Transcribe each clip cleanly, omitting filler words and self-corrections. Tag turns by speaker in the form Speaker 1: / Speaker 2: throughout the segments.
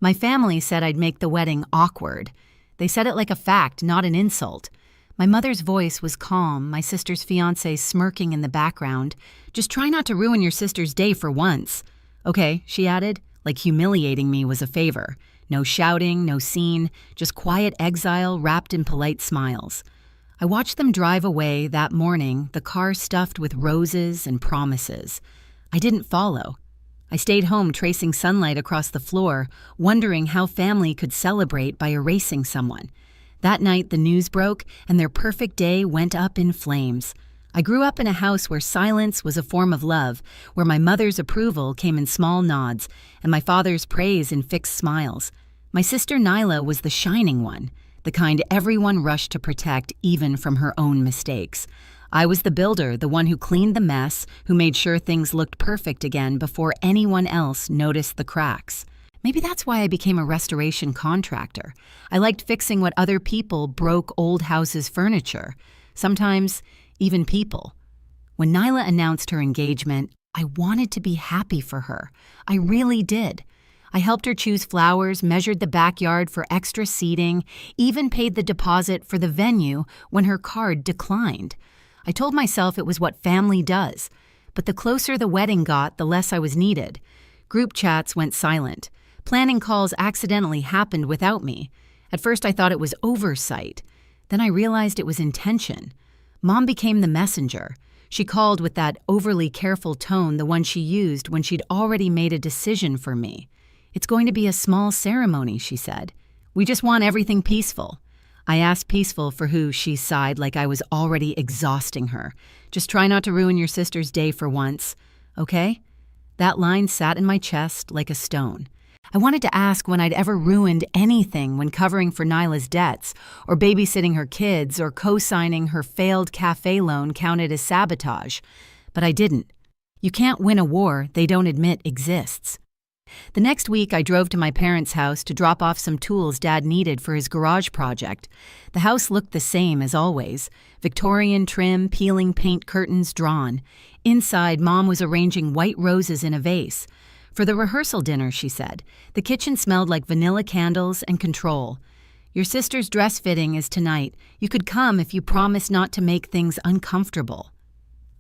Speaker 1: My family said I'd make the wedding awkward. They said it like a fact, not an insult. My mother's voice was calm, my sister's fiancé smirking in the background. Just try not to ruin your sister's day for once. Okay, she added, like humiliating me was a favor. No shouting, no scene, just quiet exile wrapped in polite smiles. I watched them drive away that morning, the car stuffed with roses and promises. I didn't follow. I stayed home tracing sunlight across the floor, wondering how family could celebrate by erasing someone. That night, the news broke, and their perfect day went up in flames. I grew up in a house where silence was a form of love, where my mother's approval came in small nods, and my father's praise in fixed smiles. My sister Nyla was the shining one, the kind everyone rushed to protect even from her own mistakes. I was the builder, the one who cleaned the mess, who made sure things looked perfect again before anyone else noticed the cracks. Maybe that's why I became a restoration contractor. I liked fixing what other people broke old houses' furniture, sometimes even people. When Nyla announced her engagement, I wanted to be happy for her. I really did. I helped her choose flowers, measured the backyard for extra seating, even paid the deposit for the venue when her card declined. I told myself it was what family does, but the closer the wedding got, the less I was needed. Group chats went silent. Planning calls accidentally happened without me. At first I thought it was oversight. Then I realized it was intention. Mom became the messenger. She called with that overly careful tone, the one she used when she'd already made a decision for me. "It's going to be a small ceremony," she said. "We just want everything peaceful." I asked peaceful for who, she sighed like I was already exhausting her. "Just try not to ruin your sister's day for once, okay?" That line sat in my chest like a stone. I wanted to ask when I'd ever ruined anything when covering for Nyla's debts, or babysitting her kids, or co-signing her failed cafe loan counted as sabotage. But I didn't. You can't win a war they don't admit exists. The next week, I drove to my parents' house to drop off some tools Dad needed for his garage project. The house looked the same as always. Victorian trim, peeling paint curtains drawn. Inside, Mom was arranging white roses in a vase. "For the rehearsal dinner," she said. The kitchen smelled like vanilla candles and control. "Your sister's dress fitting is tonight. You could come if you promise not to make things uncomfortable."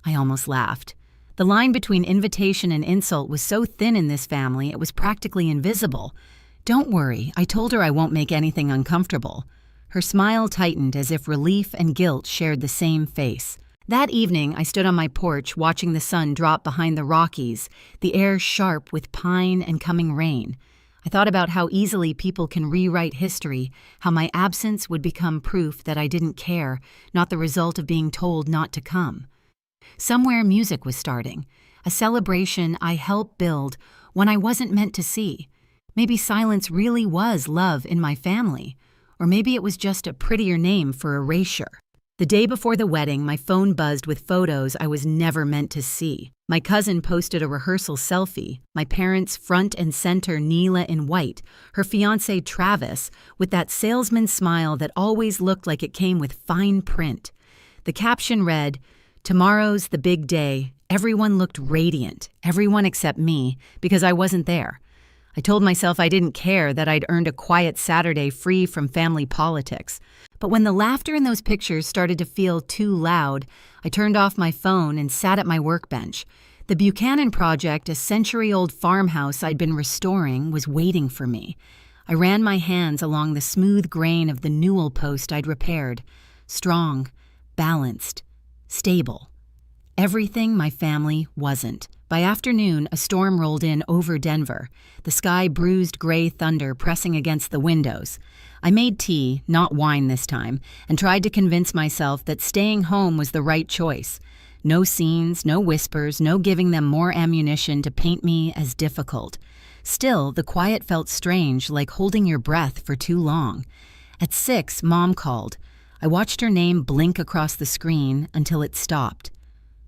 Speaker 1: I almost laughed. The line between invitation and insult was so thin in this family, it was practically invisible. "Don't worry, I told her I won't make anything uncomfortable." Her smile tightened as if relief and guilt shared the same face. That evening, I stood on my porch watching the sun drop behind the Rockies, the air sharp with pine and coming rain. I thought about how easily people can rewrite history, how my absence would become proof that I didn't care, not the result of being told not to come. Somewhere music was starting, a celebration I helped build when I wasn't meant to see. Maybe silence really was love in my family, or maybe it was just a prettier name for erasure. The day before the wedding, my phone buzzed with photos I was never meant to see. My cousin posted a rehearsal selfie, my parents front and center Neela in white, her fiancé Travis with that salesman smile that always looked like it came with fine print. The caption read, "Tomorrow's the big day. Everyone looked radiant, everyone except me, because I wasn't there." I told myself I didn't care, that I'd earned a quiet Saturday free from family politics. But when the laughter in those pictures started to feel too loud, I turned off my phone and sat at my workbench. The Buchanan Project, a century-old farmhouse I'd been restoring, was waiting for me. I ran my hands along the smooth grain of the newel post I'd repaired. Strong, balanced, stable. Everything my family wasn't. By afternoon, a storm rolled in over Denver. The sky bruised gray thunder pressing against the windows. I made tea, not wine this time, and tried to convince myself that staying home was the right choice. No scenes, no whispers, no giving them more ammunition to paint me as difficult. Still, the quiet felt strange, like holding your breath for too long. At 6, Mom called. I watched her name blink across the screen until it stopped.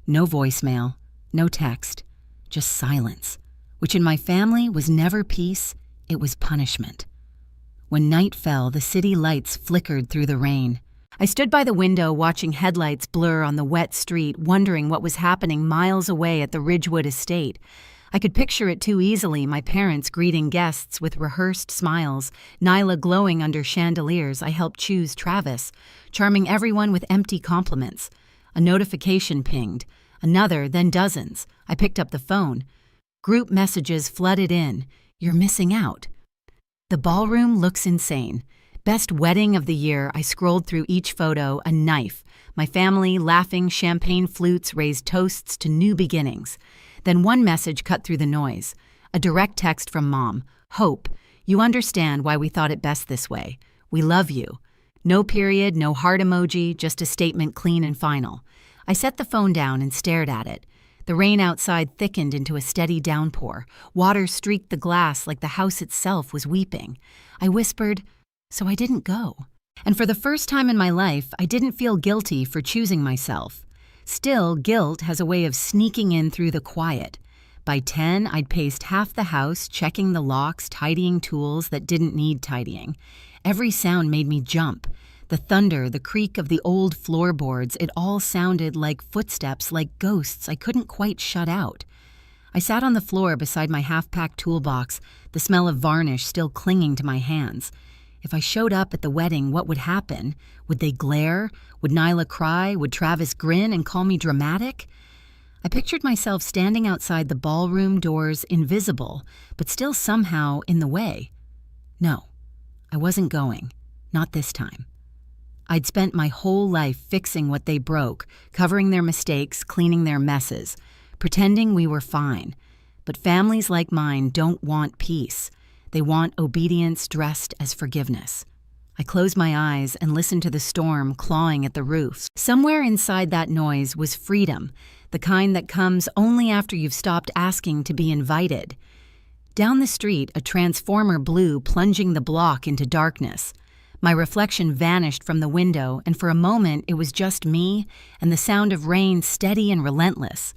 Speaker 1: No voicemail, no text, just silence, which in my family was never peace, it was punishment. When night fell, the city lights flickered through the rain. I stood by the window watching headlights blur on the wet street, wondering what was happening miles away at the Ridgewood estate. I could picture it too easily, my parents greeting guests with rehearsed smiles, Nyla glowing under chandeliers I helped choose Travis, charming everyone with empty compliments. A notification pinged. Another, then dozens. I picked up the phone. Group messages flooded in. You're missing out. The ballroom looks insane. Best wedding of the year, I scrolled through each photo, a knife. My family, laughing, champagne flutes raised toasts to new beginnings. Then one message cut through the noise. A direct text from Mom. Hope, you understand why we thought it best this way. We love you. No period, no heart emoji, just a statement clean and final. I set the phone down and stared at it. The rain outside thickened into a steady downpour. Water streaked the glass like the house itself was weeping. I whispered, so I didn't go. And for the first time in my life, I didn't feel guilty for choosing myself. Still, guilt has a way of sneaking in through the quiet. By 10, I'd paced half the house, checking the locks, tidying tools that didn't need tidying. Every sound made me jump. The thunder, the creak of the old floorboards, it all sounded like footsteps, like ghosts I couldn't quite shut out. I sat on the floor beside my half-packed toolbox, the smell of varnish still clinging to my hands. If I showed up at the wedding, what would happen? Would they glare? Would Nyla cry? Would Travis grin and call me dramatic? I pictured myself standing outside the ballroom doors, invisible, but still somehow in the way. No, I wasn't going. Not this time. I'd spent my whole life fixing what they broke, covering their mistakes, cleaning their messes, pretending we were fine. But families like mine don't want peace. They want obedience dressed as forgiveness. I closed my eyes and listened to the storm clawing at the roofs. Somewhere inside that noise was freedom, the kind that comes only after you've stopped asking to be invited. Down the street, a transformer blew, plunging the block into darkness. My reflection vanished from the window, and for a moment it was just me and the sound of rain steady and relentless.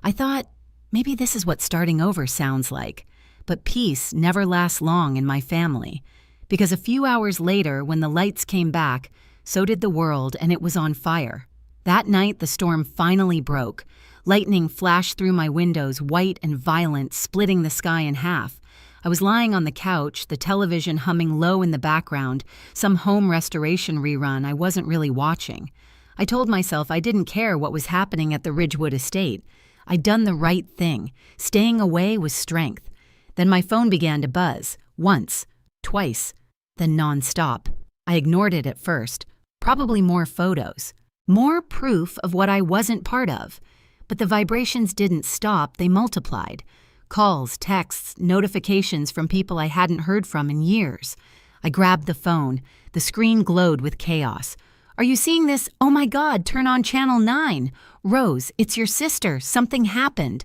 Speaker 1: I thought, maybe this is what starting over sounds like. But peace never lasts long in my family, because a few hours later, when the lights came back, so did the world, and it was on fire. That night, the storm finally broke. Lightning flashed through my windows, white and violent, splitting the sky in half. I was lying on the couch, the television humming low in the background, some home restoration rerun I wasn't really watching. I told myself I didn't care what was happening at the Ridgewood estate. I'd done the right thing. Staying away was strength. Then my phone began to buzz, once, twice, then nonstop. I ignored it at first. Probably more photos. More proof of what I wasn't part of. But the vibrations didn't stop, they multiplied. Calls, texts, notifications from people I hadn't heard from in years. I grabbed the phone. The screen glowed with chaos. Are you seeing this? Oh my God, turn on channel 9. Rose, it's your sister. Something happened.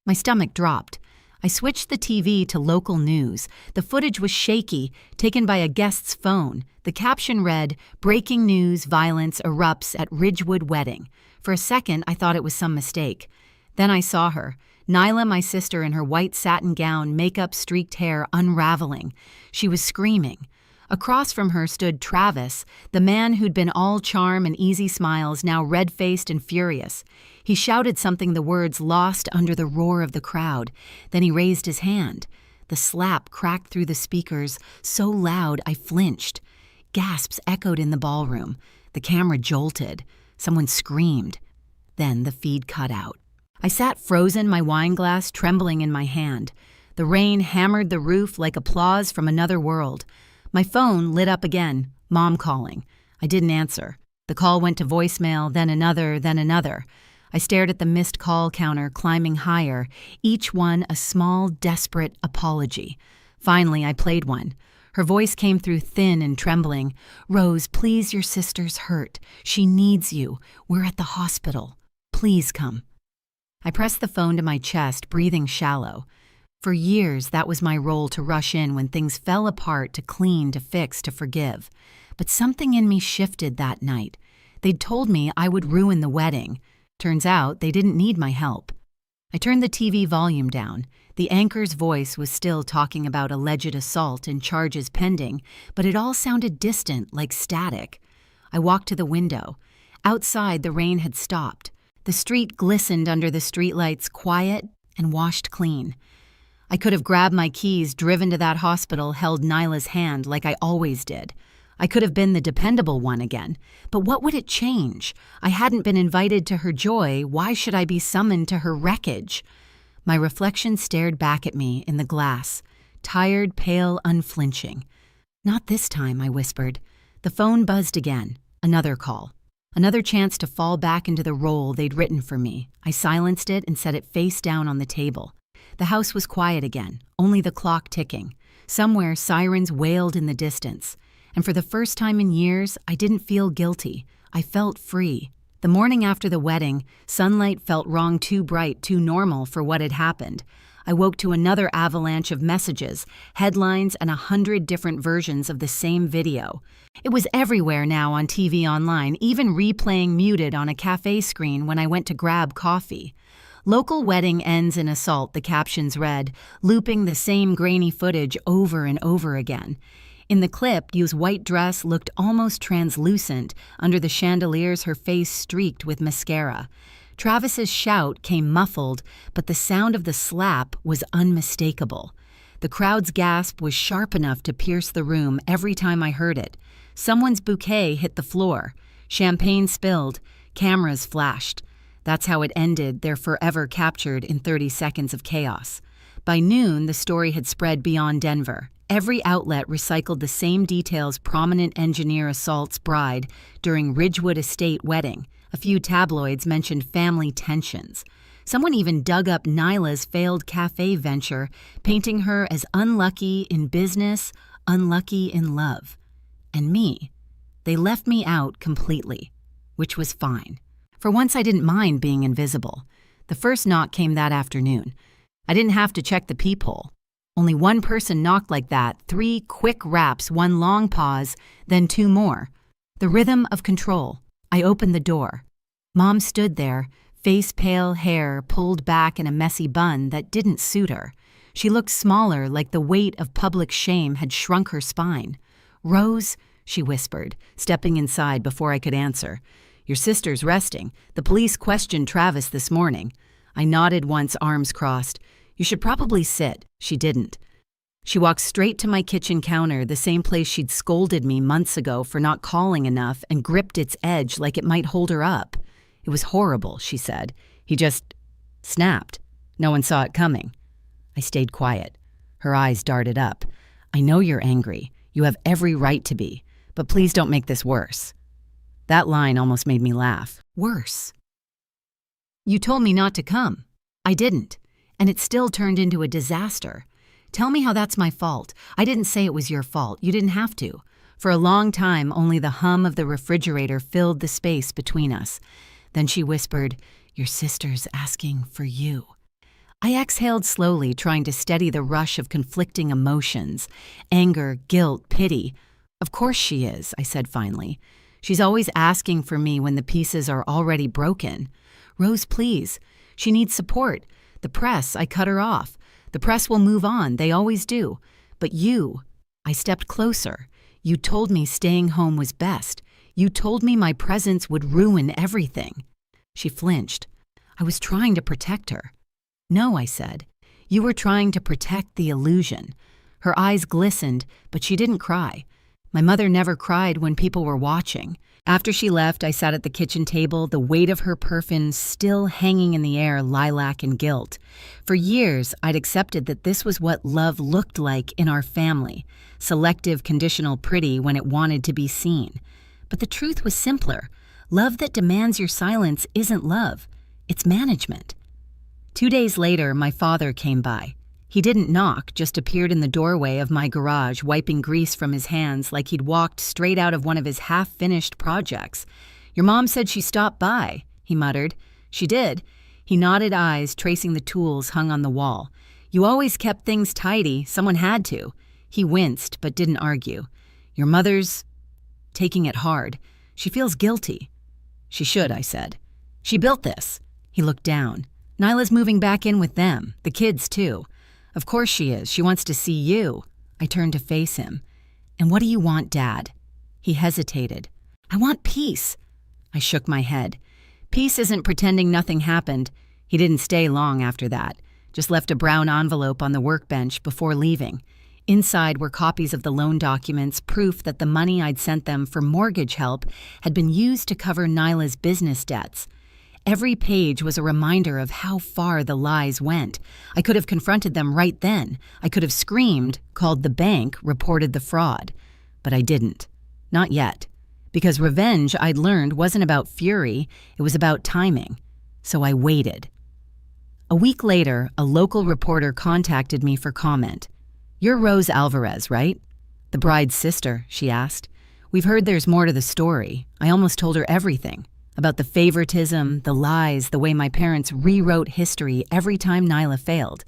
Speaker 1: My stomach dropped. I switched the TV to local news. The footage was shaky, taken by a guest's phone. The caption read, "Breaking news, violence erupts at Ridgewood wedding." For a second, I thought it was some mistake. Then I saw her. Nyla, my sister, in her white satin gown, makeup-streaked hair unraveling. She was screaming. Across from her stood Travis, the man who'd been all charm and easy smiles, now red-faced and furious. He shouted something, the words lost under the roar of the crowd. Then he raised his hand. The slap cracked through the speakers, so loud I flinched. Gasps echoed in the ballroom. The camera jolted. Someone screamed. Then the feed cut out. I sat frozen, my wine glass trembling in my hand. The rain hammered the roof like applause from another world. My phone lit up again, Mom calling. I didn't answer. The call went to voicemail, then another, then another. I stared at the missed call counter climbing higher, each one a small, desperate apology. Finally, I played one. Her voice came through thin and trembling. "Rose, please, your sister's hurt. She needs you. We're at the hospital. Please come." I pressed the phone to my chest, breathing shallow. For years, that was my role, to rush in when things fell apart, to clean, to fix, to forgive. But something in me shifted that night. They'd told me I would ruin the wedding. Turns out they didn't need my help. I turned the TV volume down. The anchor's voice was still talking about alleged assault and charges pending, but it all sounded distant, like static. I walked to the window. Outside, the rain had stopped. The street glistened under the streetlights, quiet and washed clean. I could have grabbed my keys, driven to that hospital, held Nyla's hand like I always did. I could have been the dependable one again. But what would it change? I hadn't been invited to her joy. Why should I be summoned to her wreckage? My reflection stared back at me in the glass, tired, pale, unflinching. "Not this time," I whispered. The phone buzzed again. Another call. Another chance to fall back into the role they'd written for me. I silenced it and set it face down on the table. The house was quiet again, only the clock ticking. Somewhere, sirens wailed in the distance. And for the first time in years, I didn't feel guilty. I felt free. The morning after the wedding, sunlight felt wrong, too bright, too normal for what had happened. I woke to another avalanche of messages, headlines, and 100 different versions of the same video. It was everywhere now on TV online, even replaying muted on a cafe screen when I went to grab coffee. "Local wedding ends in assault," the captions read, looping the same grainy footage over and over again. In the clip, Yu's white dress looked almost translucent. Under the chandeliers, her face streaked with mascara. Travis's shout came muffled, but the sound of the slap was unmistakable. The crowd's gasp was sharp enough to pierce the room every time I heard it. Someone's bouquet hit the floor. Champagne spilled. Cameras flashed. That's how it ended, they're forever captured in 30 seconds of chaos. By noon, the story had spread beyond Denver. Every outlet recycled the same details: prominent engineer assaults bride during Ridgewood Estate wedding. A few tabloids mentioned family tensions. Someone even dug up Nyla's failed cafe venture, painting her as unlucky in business, unlucky in love. And me, they left me out completely, which was fine. For once, I didn't mind being invisible. The first knock came that afternoon. I didn't have to check the peephole. Only one person knocked like that, 3 quick raps, 1 long pause, then 2 more. The rhythm of control. I opened the door. Mom stood there, face pale, hair pulled back in a messy bun that didn't suit her. She looked smaller, like the weight of public shame had shrunk her spine. "Rose," she whispered, stepping inside before I could answer. "Your sister's resting. The police questioned Travis this morning." I nodded once, arms crossed. "You should probably sit." She didn't. She walked straight to my kitchen counter, the same place she'd scolded me months ago for not calling enough, and gripped its edge like it might hold her up. "It was horrible," she said. "He just snapped. No one saw it coming." I stayed quiet. Her eyes darted up. "I know you're angry. You have every right to be. But please don't make this worse." That line almost made me laugh. Worse. "You told me not to come." I didn't. And it still turned into a disaster. Tell me how that's my fault. I didn't say it was your fault. You didn't have to. For a long time, only the hum of the refrigerator filled the space between us. Then she whispered, "Your sister's asking for you." I exhaled slowly, trying to steady the rush of conflicting emotions. Anger, guilt, pity. "Of course she is," I said finally. "She's always asking for me when the pieces are already broken. Rose, please. She needs support. The press," I cut her off. "The press will move on. They always do. But you," I stepped closer. "You told me staying home was best. You told me my presence would ruin everything." She flinched. I was trying to protect her. "No," I said. "You were trying to protect the illusion." Her eyes glistened, but she didn't cry. My mother never cried when people were watching. After she left, I sat at the kitchen table, the weight of her perfume still hanging in the air, lilac and guilt. For years, I'd accepted that this was what love looked like in our family. Selective, conditional pretty when it wanted to be seen. But the truth was simpler. Love that demands your silence isn't love. It's management. 2 days later, my father came by. He didn't knock, just appeared in the doorway of my garage, wiping grease from his hands like he'd walked straight out of one of his half-finished projects. "Your mom said she stopped by," he muttered. "She did." He nodded, eyes tracing the tools hung on the wall. "You always kept things tidy. Someone had to." He winced, but didn't argue. "Your mother's taking it hard. She feels guilty." "She should," I said. "She built this." He looked down. "Nyla's moving back in with them. The kids, too." "Of course she is. She wants to see you." I turned to face him. "And what do you want, Dad?" He hesitated. "I want peace." I shook my head. "Peace isn't pretending nothing happened." He didn't stay long after that. Just left a brown envelope on the workbench before leaving. Inside were copies of the loan documents, proof that the money I'd sent them for mortgage help had been used to cover Nyla's business debts. Every page was a reminder of how far the lies went. I could have confronted them right then. I could have screamed, called the bank, reported the fraud. But I didn't. Not yet. Because revenge, I'd learned, wasn't about fury, it was about timing. So I waited. A week later, a local reporter contacted me for comment. "You're Rose Alvarez, right?" "The bride's sister," she asked. "We've heard there's more to the story." I almost told her everything. About the favoritism, the lies, the way my parents rewrote history every time Nyla failed.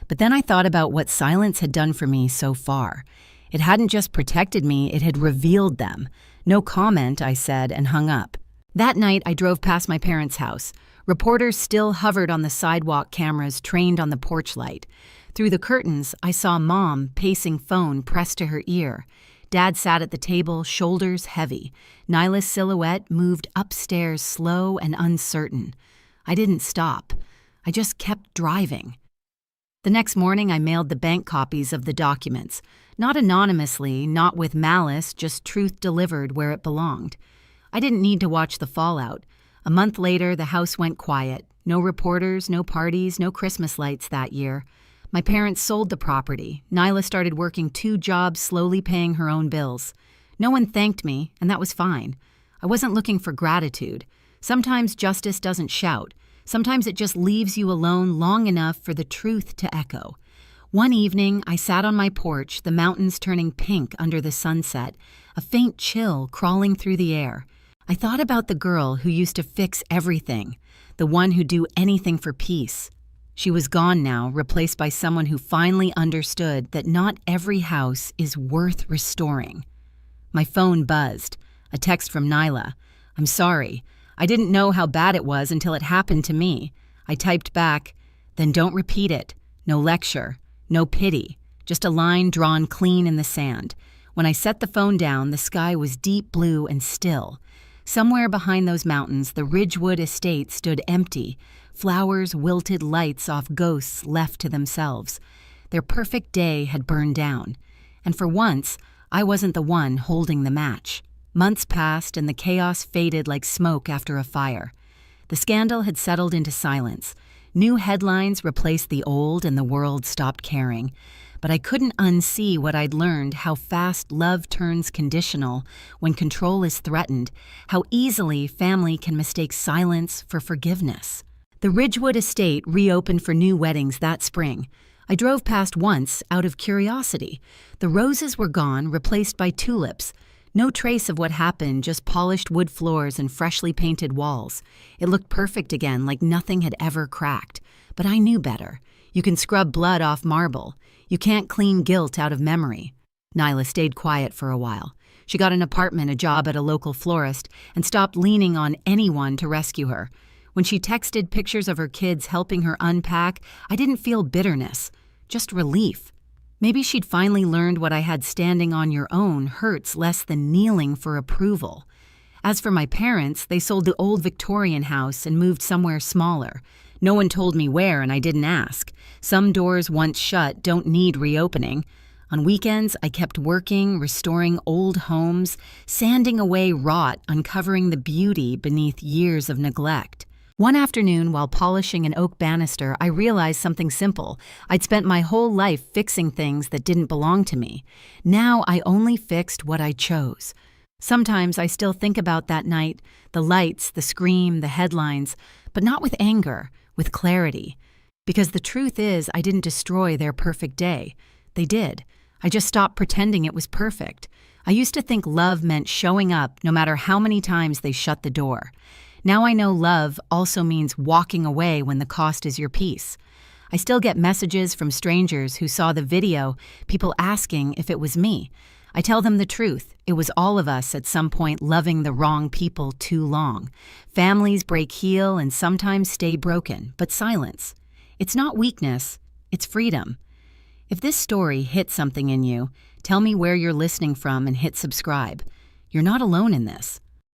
Speaker 1: But then I thought about what silence had done for me so far. It hadn't just protected me, it had revealed them. "No comment," I said, and hung up. That night, I drove past my parents' house. Reporters still hovered on the sidewalk cameras trained on the porch light. Through the curtains, I saw Mom pacing phone pressed to her ear. Dad sat at the table, shoulders heavy. Nyla's silhouette moved upstairs slow and uncertain. I didn't stop. I just kept driving. The next morning, I mailed the bank copies of the documents. Not anonymously, not with malice, just truth delivered where it belonged. I didn't need to watch the fallout. A month later, the house went quiet. No reporters, no parties, no Christmas lights that year. My parents sold the property. Nyla started working 2 jobs, slowly paying her own bills. No one thanked me, and that was fine. I wasn't looking for gratitude. Sometimes justice doesn't shout. Sometimes it just leaves you alone long enough for the truth to echo. One evening, I sat on my porch, the mountains turning pink under the sunset, a faint chill crawling through the air. I thought about the girl who used to fix everything, the one who'd do anything for peace. She was gone now, replaced by someone who finally understood that not every house is worth restoring. My phone buzzed. A text from Nyla. "I'm sorry. I didn't know how bad it was until it happened to me." I typed back, "Then don't repeat it. No lecture. No pity. Just a line drawn clean in the sand." When I set the phone down, the sky was deep blue and still. Somewhere behind those mountains, the Ridgewood estate stood empty. Flowers wilted lights off ghosts left to themselves. Their perfect day had burned down. And for once, I wasn't the one holding the match. Months passed and the chaos faded like smoke after a fire. The scandal had settled into silence. New headlines replaced the old and the world stopped caring. But I couldn't unsee what I'd learned, how fast love turns conditional when control is threatened, how easily family can mistake silence for forgiveness. The Ridgewood estate reopened for new weddings that spring. I drove past once out of curiosity. The roses were gone, replaced by tulips. No trace of what happened, just polished wood floors and freshly painted walls. It looked perfect again, like nothing had ever cracked. But I knew better. You can scrub blood off marble. You can't clean guilt out of memory. Nyla stayed quiet for a while. She got an apartment, a job at a local florist, and stopped leaning on anyone to rescue her. When she texted pictures of her kids helping her unpack, I didn't feel bitterness, just relief. Maybe she'd finally learned what I had standing on your own hurts less than kneeling for approval. As for my parents, they sold the old Victorian house and moved somewhere smaller. No one told me where, and I didn't ask. Some doors once shut don't need reopening. On weekends, I kept working, restoring old homes, sanding away rot, uncovering the beauty beneath years of neglect. One afternoon, while polishing an oak banister, I realized something simple. I'd spent my whole life fixing things that didn't belong to me. Now I only fixed what I chose. Sometimes I still think about that night, the lights, the scream, the headlines, but not with anger, with clarity. Because the truth is, I didn't destroy their perfect day. They did. I just stopped pretending it was perfect. I used to think love meant showing up no matter how many times they shut the door. Now I know love also means walking away when the cost is your peace. I still get messages from strangers who saw the video, people asking if it was me. I tell them the truth. It was all of us at some point loving the wrong people too long. Families break heel and sometimes stay broken, but silence. It's not weakness, it's freedom. If this story hit something in you, tell me where you're listening from and hit subscribe. You're not alone in this.